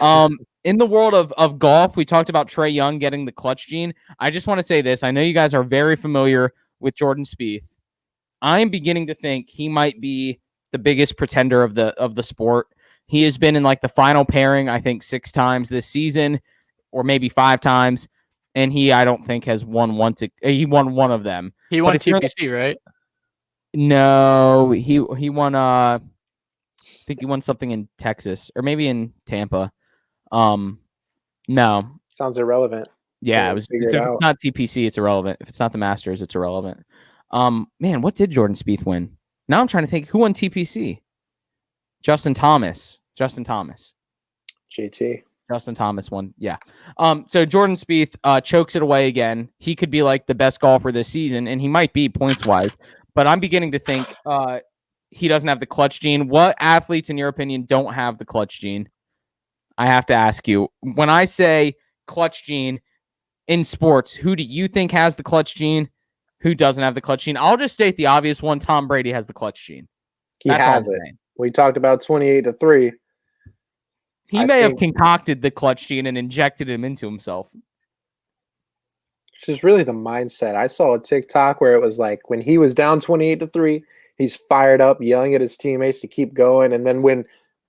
In the world of golf, we talked about Trae Young getting the clutch gene. I just want to say this. I know you guys are very familiar with Jordan Spieth. I'm beginning to think he might be the biggest pretender of the sport. He has been in like the final pairing, I think 6 times this season, or maybe 5 times, and I don't think has won once. He won one of them. He won TPC, right? No, he won. I think he won something in Texas or maybe in Tampa. No, sounds irrelevant. Yeah, if it's not TPC, it's irrelevant. If it's not the Masters, it's irrelevant. Man, what did Jordan Spieth win? Now I'm trying to think who won TPC. Justin Thomas. JT. Justin Thomas won. Yeah. So Jordan Spieth chokes it away again. He could be like the best golfer this season, and he might be points wise. But I'm beginning to think he doesn't have the clutch gene. What athletes, in your opinion, don't have the clutch gene? I have to ask you. When I say clutch gene in sports, who do you think has the clutch gene? Who doesn't have the clutch gene? I'll just state the obvious one. Tom Brady has the clutch gene. That's has it. We talked about 28-3. He may have concocted the clutch gene and injected him into himself. It's just really the mindset. I saw a TikTok where it was like when he was down 28-3, he's fired up, yelling at his teammates to keep going. And then when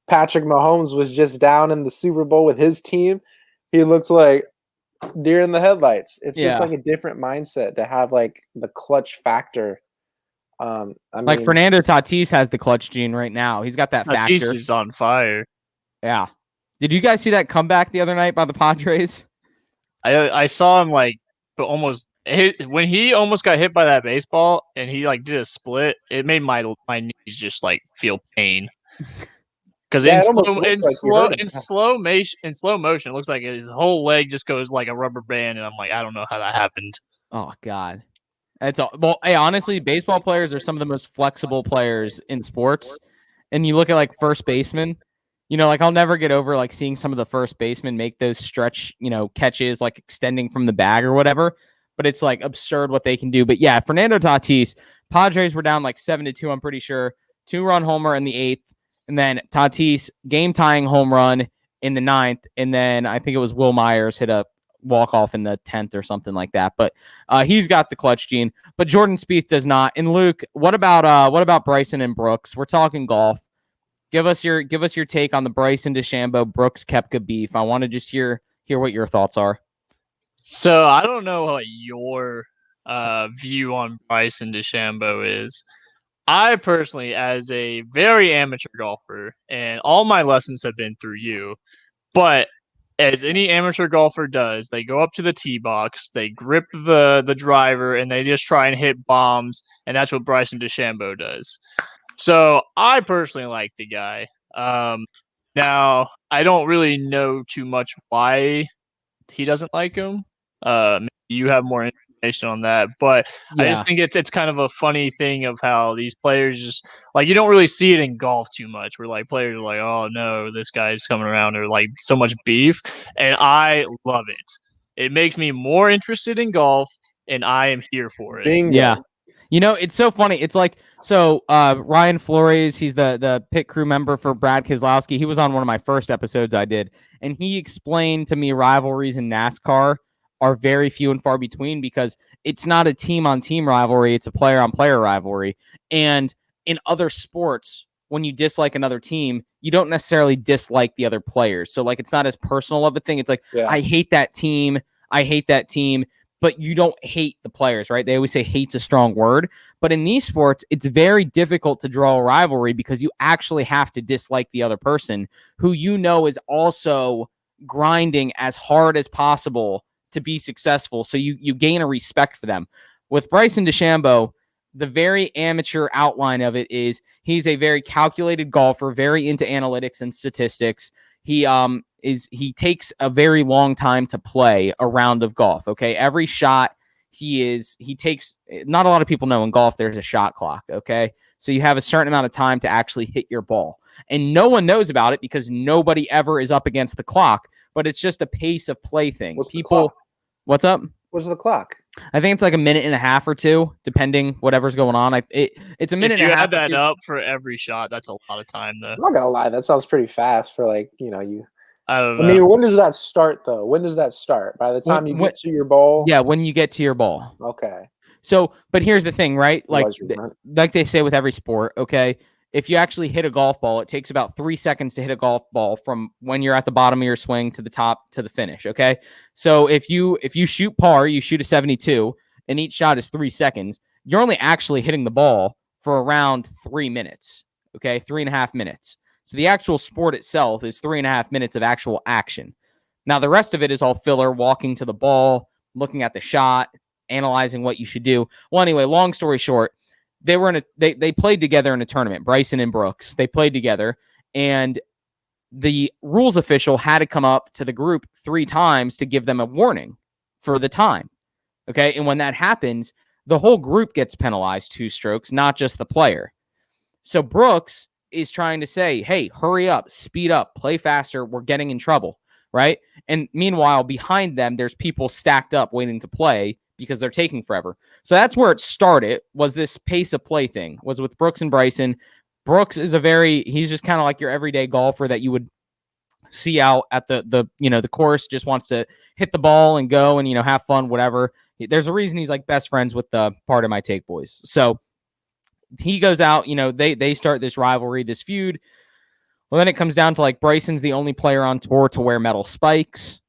Patrick Mahomes was just down in the Super Bowl with his team, he looks like deer in the headlights. It's just like a different mindset to have like the clutch factor. Like Fernando Tatis has the clutch gene right now. He's got that factor. Tatis is on fire. Yeah. Did you guys see that comeback the other night by the Padres? I saw him like almost when he almost got hit by that baseball and he like did a split. It made my knees just like feel pain. Because in slow motion, it looks like his whole leg just goes like a rubber band, and I'm like, I don't know how that happened. Oh God, hey, honestly, baseball players are some of the most flexible players in sports. And you look at like first baseman, like I'll never get over like seeing some of the first basemen make those stretch, catches like extending from the bag or whatever. But it's like absurd what they can do. But yeah, Fernando Tatis, Padres were down like 7-2. I'm pretty sure 2-run homer in the 8th. And then Tatis game-tying home run in the 9th. And then I think it was Will Myers hit a walk-off in the 10th or something like that. But he's got the clutch gene. But Jordan Spieth does not. And Luke, what about Bryson and Brooks? We're talking golf. Give us your take on the Bryson DeChambeau Brooks Koepka beef. I want to just hear what your thoughts are. So I don't know what your view on Bryson DeChambeau is. I personally, as a very amateur golfer, and all my lessons have been through you, but as any amateur golfer does, they go up to the tee box, they grip the driver, and they just try and hit bombs, and that's what Bryson DeChambeau does. So I personally like the guy. Now, I don't really know too much why he doesn't like him. Maybe you have more information on that, but yeah. I just think it's kind of a funny thing of how these players just like, you don't really see it in golf too much where like players are like, oh no, this guy's coming around, or like so much beef, and I love it. It makes me more interested in golf, and I am here for it. Bingo. Yeah. It's so funny. It's like, so Ryan Flores, he's the pit crew member for Brad Keselowski. He was on one of my first episodes I did, and he explained to me rivalries in NASCAR are very few and far between because it's not a team-on-team rivalry. It's a player-on-player rivalry. And in other sports, when you dislike another team, you don't necessarily dislike the other players. So, like, it's not as personal of a thing. It's like, I hate that team. But you don't hate the players, right? They always say hate's a strong word. But in these sports, it's very difficult to draw a rivalry because you actually have to dislike the other person who is also grinding as hard as possible to be successful. So you gain a respect for them. With Bryson DeChambeau, the very amateur outline of it is he's a very calculated golfer, very into analytics and statistics. He takes a very long time to play a round of golf. Okay. Every shot he takes, not a lot of people know in golf, there's a shot clock. Okay. So you have a certain amount of time to actually hit your ball, and no one knows about it because nobody ever is up against the clock, but it's just a pace of play thing. What's up? What's the clock? I think it's like a minute and a half or two, depending whatever's going on. It's a minute and a half. If you add that up for every shot, that's a lot of time, though. I'm not gonna lie, that sounds pretty fast for like, you I don't I know. mean, when does that start, though? When does that start? By the time you get to your ball? Yeah, when you get to your ball. Okay. So, but here's the thing, right? Like they say with every sport, okay? If you actually hit a golf ball, it takes about 3 seconds to hit a golf ball from when you're at the bottom of your swing to the top to the finish, okay? So if you shoot par, you shoot a 72, and each shot is 3 seconds, you're only actually hitting the ball for around 3 minutes, okay? 3.5 minutes. So the actual sport itself is 3.5 minutes of actual action. Now, the rest of it is all filler, walking to the ball, looking at the shot, analyzing what you should do. Well, anyway, long story short, they played together in a tournament, Bryson and Brooks. They played together, and the rules official had to come up to the group 3 times to give them a warning for the time. Okay. And when that happens, the whole group gets penalized 2 strokes, not just the player. So Brooks is trying to say, hey, hurry up, speed up, play faster. We're getting in trouble. Right. And meanwhile, behind them, there's people stacked up waiting to play because they're taking forever. So that's where it started, was this pace of play thing, was with Brooks and Bryson. Brooks is he's just kind of like your everyday golfer that you would see out at the course, just wants to hit the ball and go and, have fun, whatever. There's a reason he's like best friends with the Part of My Take boys. So he goes out, they start this rivalry, this feud. Well, then it comes down to like Bryson's the only player on tour to wear metal spikes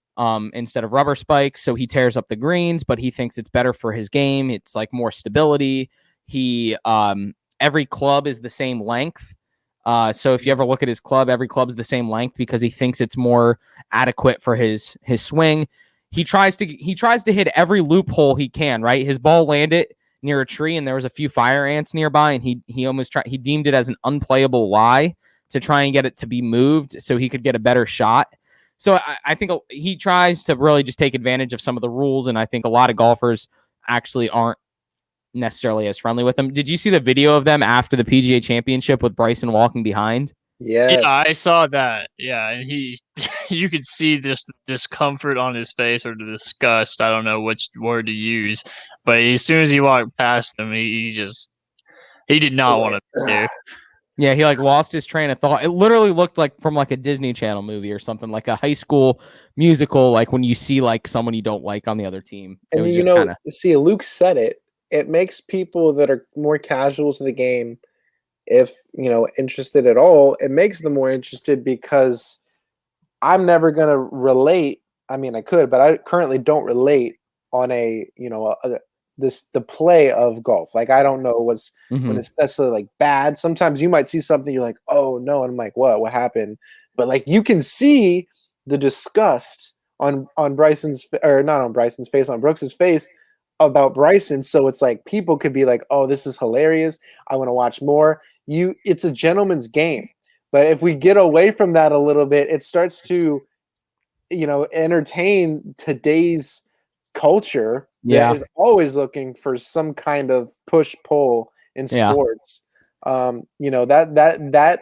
instead of rubber spikes. So he tears up the greens, but he thinks it's better for his game. It's like more stability. Every club is the same length. So if you ever look at his club, every club's the same length because he thinks it's more adequate for his swing. He tries to hit every loophole he can, right? His ball landed near a tree and there was a few fire ants nearby, and he deemed it as an unplayable lie to try and get it to be moved so he could get a better shot. So I think he tries to really just take advantage of some of the rules, and I think a lot of golfers actually aren't necessarily as friendly with him. Did you see the video of them after the PGA Championship with Bryson walking behind? Yes. Yeah, I saw that. Yeah, and you could see this discomfort on his face, or the disgust. I don't know which word to use, but as soon as he walked past him, he did not want to be there. Yeah, he like lost his train of thought. It literally looked like from like a Disney Channel movie or something, like a high school musical, like when you see like someone you don't like on the other team. And see, Luke said it. It makes people that are more casual to the game, if interested at all, it makes them more interested, because I'm never gonna relate. I mean, I could, but I currently don't relate on the play of golf. Like, I don't know when it's necessarily like bad. Sometimes you might see something, you're like, oh no, and I'm like, what happened? But like, you can see the disgust on Bryson's, or not on Bryson's face, on Brooks's face about Bryson. So it's like, people could be like, oh, this is hilarious, I want to watch more. It's a gentleman's game. But if we get away from that a little bit, it starts to entertain today's culture that is always looking for some kind of push-pull in sports. That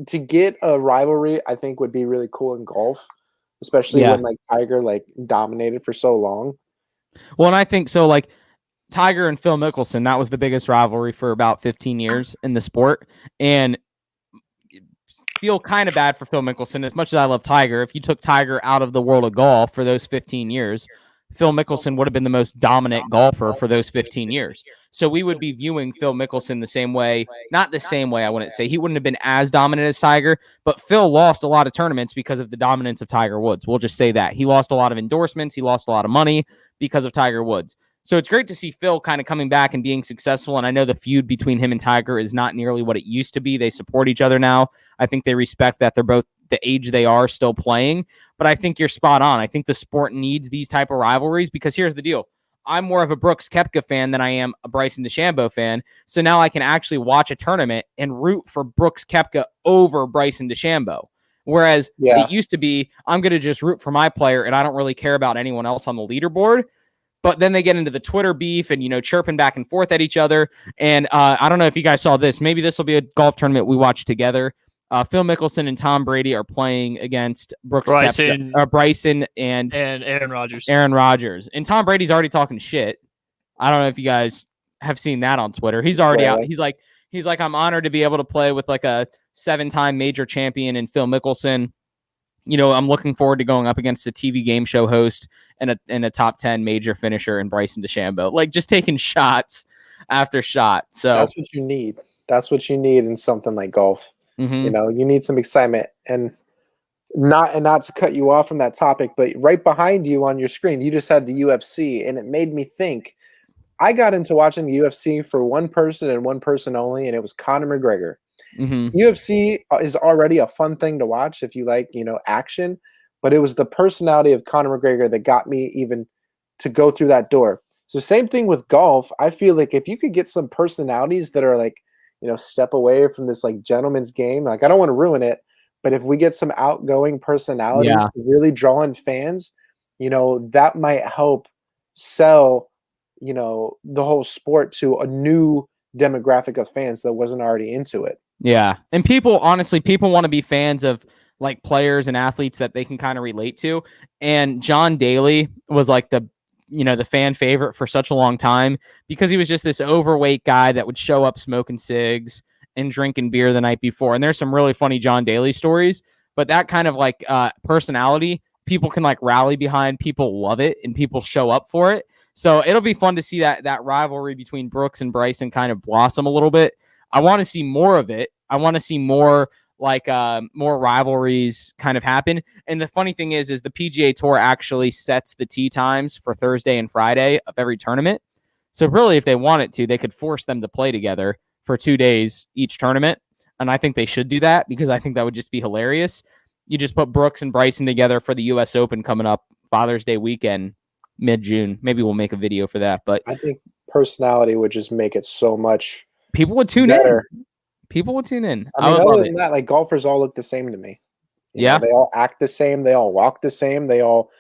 to get a rivalry, I think, would be really cool in golf, especially when like Tiger like dominated for so long. Well, and I think so, like Tiger and Phil Mickelson, that was the biggest rivalry for about 15 years in the sport. And feel kind of bad for Phil Mickelson. As much as I love Tiger, if you took Tiger out of the world of golf for those 15 years, Phil Mickelson would have been the most dominant golfer for those 15 years. So we would be viewing Phil Mickelson the same way, not the same way, I wouldn't say. He wouldn't have been as dominant as Tiger, but Phil lost a lot of tournaments because of the dominance of Tiger Woods. We'll just say that. He lost a lot of endorsements. He lost a lot of money because of Tiger Woods. So it's great to see Phil kind of coming back and being successful. And I know the feud between him and Tiger is not nearly what it used to be. They support each other now. I think they respect that they're both the age they are still playing. But I think you're spot on. I think the sport needs these type of rivalries, because here's the deal. I'm more of a Brooks Koepka fan than I am a Bryson DeChambeau fan. So now I can actually watch a tournament and root for Brooks Koepka over Bryson DeChambeau. Whereas it used to be, I'm going to just root for my player and I don't really care about anyone else on the leaderboard. But then they get into the Twitter beef and, chirping back and forth at each other. And I don't know if you guys saw this. Maybe this will be a golf tournament we watch together. Phil Mickelson and Tom Brady are playing against Bryson and Aaron Rodgers. Aaron Rodgers. And Tom Brady's already talking shit. I don't know if you guys have seen that on Twitter. He's already out. He's like, I'm honored to be able to play with like a 7-time major champion and Phil Mickelson. I'm looking forward to going up against a TV game show host and a top 10 major finisher in Bryson DeChambeau, like just taking shots after shot. So that's what you need. That's what you need in something like golf. You need some excitement, and not to cut you off from that topic, but right behind you on your screen, you just had the UFC, and it made me think. I got into watching the UFC for one person and one person only, and it was Conor McGregor. UFC is already a fun thing to watch if you like, action, but it was the personality of Conor McGregor that got me even to go through that door. So same thing with golf. I feel like if you could get some personalities that are like, step away from this like gentleman's game, like I don't want to ruin it, but if we get some outgoing personalities to really draw in fans, that might help sell the whole sport to a new demographic of fans that wasn't already into it. Yeah. And people want to be fans of like players and athletes that they can kind of relate to. And John Daly was like the fan favorite for such a long time because he was just this overweight guy that would show up smoking cigs and drinking beer the night before. And there's some really funny John Daly stories, but that kind of like personality, people can like rally behind, people love it, and people show up for it. So it'll be fun to see that rivalry between Brooks and Bryson kind of blossom a little bit. I want to see more of it. I want to see more more rivalries kind of happen. And the funny thing is the PGA Tour actually sets the tee times for Thursday and Friday of every tournament. So really, if they wanted to, they could force them to play together for 2 days each tournament. And I think they should do that because I think that would just be hilarious. You just put Brooks and Bryson together for the U.S. Open coming up Father's Day weekend, mid-June. Maybe we'll make a video for that. But I think personality would just make it so much people would tune better. in. People would tune in. I mean, other than that, like golfers all look the same to me. You know, they all act the same. They all walk the same. They all,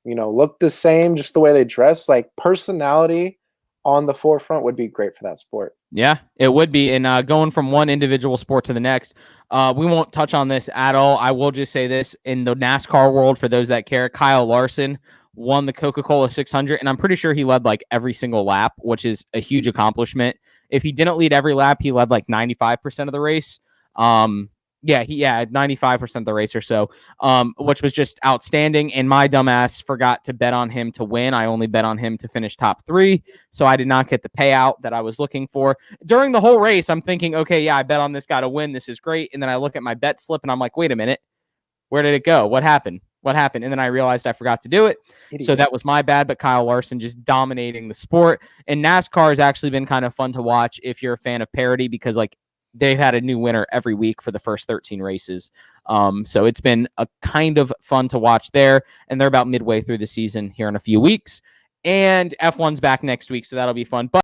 look the same, just the way they dress. Like personality on the forefront would be great for that sport. Yeah, it would be. And going from one individual sport to the next, we won't touch on this at all. I will just say this in the NASCAR world, for those that care, Kyle Larson won the Coca-Cola 600. And I'm pretty sure he led like every single lap, which is a huge accomplishment. If he didn't lead every lap, he led like 95% of the race. 95% of the race or so, which was just outstanding. And my dumbass forgot to bet on him to win. I only bet on him to finish top 3. So I did not get the payout that I was looking for. During the whole race, I'm thinking, okay, I bet on this guy to win. This is great. And then I look at my bet slip and I'm like, wait a minute. Where did it go? What happened? And then I realized I forgot to do it. Idiot. So that was my bad, but Kyle Larson just dominating the sport. And NASCAR has actually been kind of fun to watch if you're a fan of parity, because like they've had a new winner every week for the first 13 races. So it's been a kind of fun to watch there. And they're about midway through the season here in a few weeks. And F1's back next week, so that'll be fun. But